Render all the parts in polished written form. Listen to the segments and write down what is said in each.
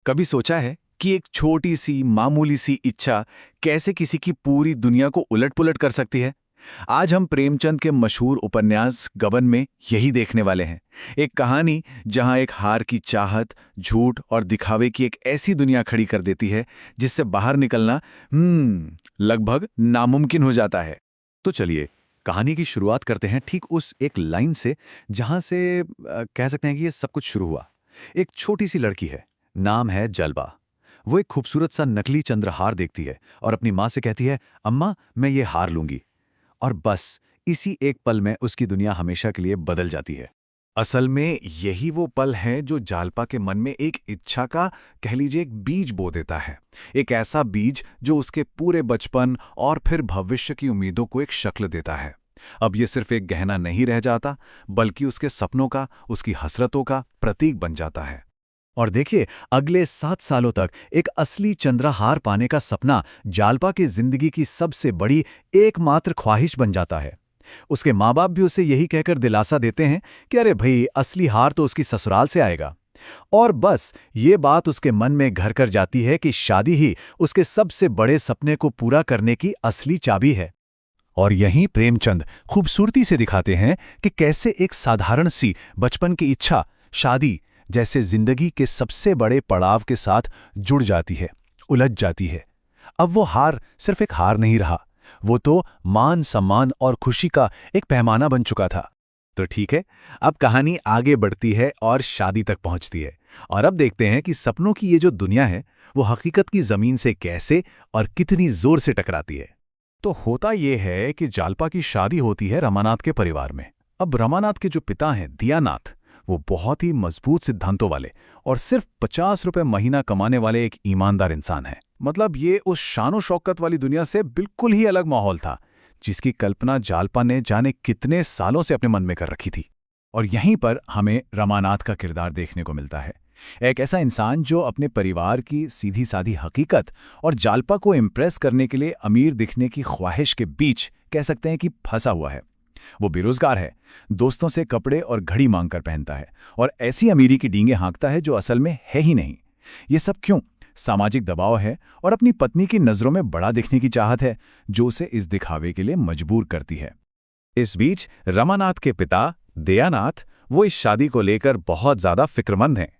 कभी सोचा है कि एक छोटी सी मामूली सी इच्छा कैसे किसी की पूरी दुनिया को उलट-पुलट कर सकती है? आज हम प्रेमचंद के मशहूर उपन्यास गबन में यही देखने वाले हैं। एक कहानी जहां एक हार की चाहत, झूठ और दिखावे की एक ऐसी दुनिया खड़ी कर देती है जिससे बाहर निकलना लगभग नामुमकिन हो जाता है। तो चलिए कहानी की शुरुआत करते हैं ठीक उस एक लाइन से जहां से कह सकते हैं कि ये सब कुछ शुरू हुआ। एक छोटी सी लड़की है, नाम है जलवा। वो एक खूबसूरत सा नकली चंद्रहार देखती है और अपनी माँ से कहती है, अम्मा मैं ये हार लूंगी। और बस इसी एक पल में उसकी दुनिया हमेशा के लिए बदल जाती है। असल में यही वो पल है जो जालपा के मन में एक इच्छा का, कह लीजिए, एक बीज बो देता है। एक ऐसा बीज जो उसके पूरे बचपन और फिर भविष्य की उम्मीदों को एक शक्ल देता है। अब ये सिर्फ एक गहना नहीं रह जाता, बल्कि उसके सपनों का, उसकी हसरतों का प्रतीक बन जाता है। और देखिए, अगले 7 सालों तक एक असली चंद्रहार पाने का सपना जालपा की जिंदगी की सबसे बड़ी एकमात्र ख्वाहिश बन जाता है। उसके माँ बाप भी उसे यही कहकर दिलासा देते हैं कि अरे भाई, असली हार तो उसकी ससुराल से आएगा। और बस ये बात उसके मन में घर कर जाती है कि शादी ही उसके सबसे बड़े सपने को पूरा करने की असली चाबी है। और यहीं प्रेमचंद खूबसूरती से दिखाते हैं कि कैसे एक साधारण सी बचपन की इच्छा शादी जैसे जिंदगी के सबसे बड़े पड़ाव के साथ जुड़ जाती है, उलझ जाती है। अब वो हार सिर्फ एक हार नहीं रहा, वो तो मान सम्मान और खुशी का एक पैमाना बन चुका था। तो ठीक है, अब कहानी आगे बढ़ती है और शादी तक पहुंचती है। और अब देखते हैं कि सपनों की ये जो दुनिया है वो हकीकत की जमीन से कैसे और कितनी जोर से टकराती है। तो होता यह है कि जालपा की शादी होती है रमानाथ के परिवार में। अब रमानाथ के जो पिता हैं दियानाथ, वो बहुत ही मजबूत सिद्धांतों वाले और सिर्फ 50 रुपए महीना कमाने वाले एक ईमानदार इंसान हैं। मतलब ये उस शानो शौकत वाली दुनिया से बिल्कुल ही अलग माहौल था जिसकी कल्पना जालपा ने जाने कितने सालों से अपने मन में कर रखी थी। और यहीं पर हमें रमानाथ का किरदार देखने को मिलता है। एक ऐसा इंसान जो अपने परिवार की सीधी सादी हकीकत और जालपा को इम्प्रेस करने के लिए अमीर दिखने की ख्वाहिश के बीच, कह सकते हैं कि, फंसा हुआ है। वो बेरोजगार है, दोस्तों से कपड़े और घड़ी मांगकर पहनता है और ऐसी अमीरी की डींगे हाँकता है जो असल में है ही नहीं। ये सब क्यों? सामाजिक दबाव है और अपनी पत्नी की नजरों में बड़ा दिखने की चाहत है जो उसे इस दिखावे के लिए मजबूर करती है। इस बीच रमानाथ के पिता दयानाथ, वो इस शादी को लेकर बहुत ज्यादा फिक्रमंद हैं।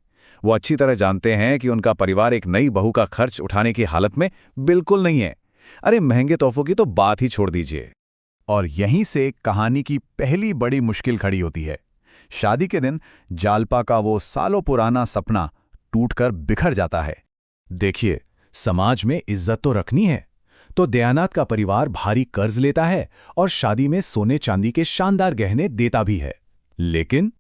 वो अच्छी तरह जानते हैं कि उनका परिवार एक नई बहू का खर्च उठाने की हालत में बिल्कुल नहीं है। अरे महंगे तोहफों की तो बात ही छोड़ दीजिए। और यहीं से कहानी की पहली बड़ी मुश्किल खड़ी होती है। शादी के दिन जालपा का वो सालों पुराना सपना टूटकर बिखर जाता है। देखिए, समाज में इज्जत तो रखनी है, तो दयानाथ का परिवार भारी कर्ज लेता है और शादी में सोने चांदी के शानदार गहने देता भी है। लेकिन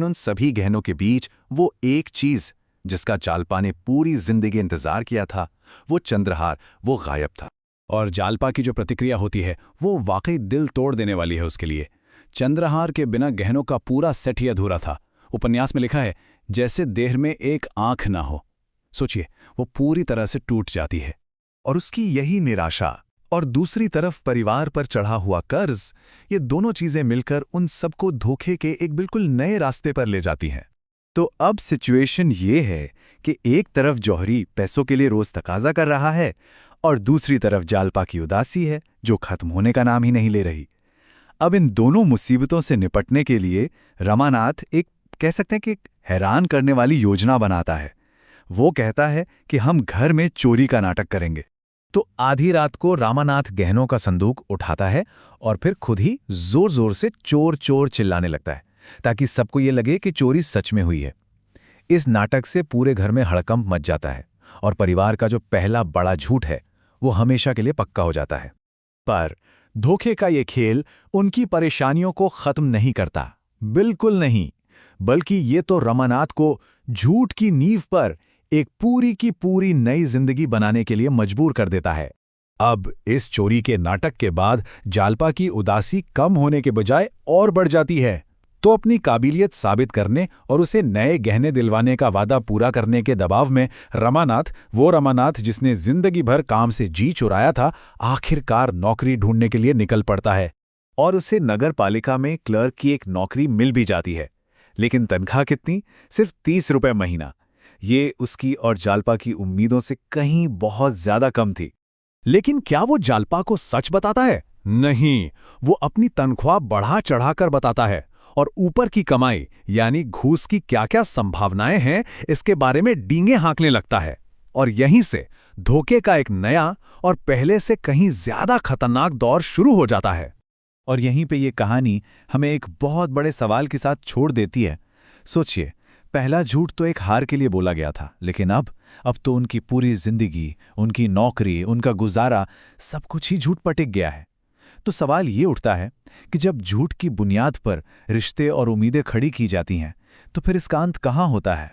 उन सभी गहनों के बीच वो एक चीज जिसका जालपा ने पूरी जिंदगी इंतजार किया था, वो चंद्रहार, वो गायब था। और जालपा की जो प्रतिक्रिया होती है वो वाकई दिल तोड़ देने वाली है उसके लिए। चंद्रहार के बिना गहनों का पूरा सेट ही अधूरा था। उपन्यास में लिखा है, जैसे देह में एक आंख ना हो। सोचिए, वो पूरी तरह से टूट जाती है। और उसकी यही निराशा और दूसरी तरफ परिवार पर चढ़ा हुआ कर्ज, ये दोनों चीजें मिलकर उन सबको धोखे के एक बिल्कुल नए रास्ते पर ले जाती हैं। तो अब सिचुएशन ये है कि एक तरफ जौहरी पैसों के लिए रोज तकाजा कर रहा है और दूसरी तरफ जालपा की उदासी है जो खत्म होने का नाम ही नहीं ले रही। अब इन दोनों मुसीबतों से निपटने के लिए रमानाथ एक, कह सकते हैं कि, एक हैरान करने वाली योजना बनाता है। वो कहता है कि हम घर में चोरी का नाटक करेंगे। तो आधी रात को रामानाथ गहनों का संदूक उठाता है और फिर खुद ही जोर जोर से चोर चोर चिल्लाने लगता है ताकि सबको ये लगे कि चोरी सच में हुई है। इस नाटक से पूरे घर में हड़कंप मच जाता है और परिवार का जो पहला बड़ा झूठ है वो हमेशा के लिए पक्का हो जाता है। पर धोखे का ये खेल उनकी परेशानियों को खत्म नहीं करता, बिल्कुल नहीं, बल्कि ये तो रमानाथ को झूठ की नींव पर एक पूरी की पूरी नई जिंदगी बनाने के लिए मजबूर कर देता है। अब इस चोरी के नाटक के बाद जालपा की उदासी कम होने के बजाय और बढ़ जाती है। तो अपनी काबिलियत साबित करने और उसे नए गहने दिलवाने का वादा पूरा करने के दबाव में रमानाथ, वो रमानाथ जिसने जिंदगी भर काम से जी चुराया था, आखिरकार नौकरी ढूंढने के लिए निकल पड़ता है। और उसे नगर पालिका में क्लर्क की एक नौकरी मिल भी जाती है। लेकिन तनख्वाह कितनी? सिर्फ 30 रुपए महीना। ये उसकी और जालपा की उम्मीदों से कहीं बहुत ज्यादा कम थी। लेकिन क्या वो जालपा को सच बताता है? नहीं, वो अपनी तनख्वाह बढ़ा चढ़ाकर बताता है और ऊपर की कमाई यानी घूस की क्या-क्या संभावनाएं हैं इसके बारे में डींगे हाँकने लगता है। और यहीं से धोखे का एक नया और पहले से कहीं ज्यादा खतरनाक दौर शुरू हो जाता है। और यहीं पे ये कहानी हमें एक बहुत बड़े सवाल के साथ छोड़ देती है। सोचिए, पहला झूठ तो एक हार के लिए बोला गया था, लेकिन अब तो उनकी पूरी जिंदगी, उनकी नौकरी, उनका गुजारा, सब कुछ ही झूठ पर टिक गया है। तो सवाल ये उठता है कि जब झूठ की बुनियाद पर रिश्ते और उम्मीदें खड़ी की जाती हैं, तो फिर इसका अंत कहाँ होता है?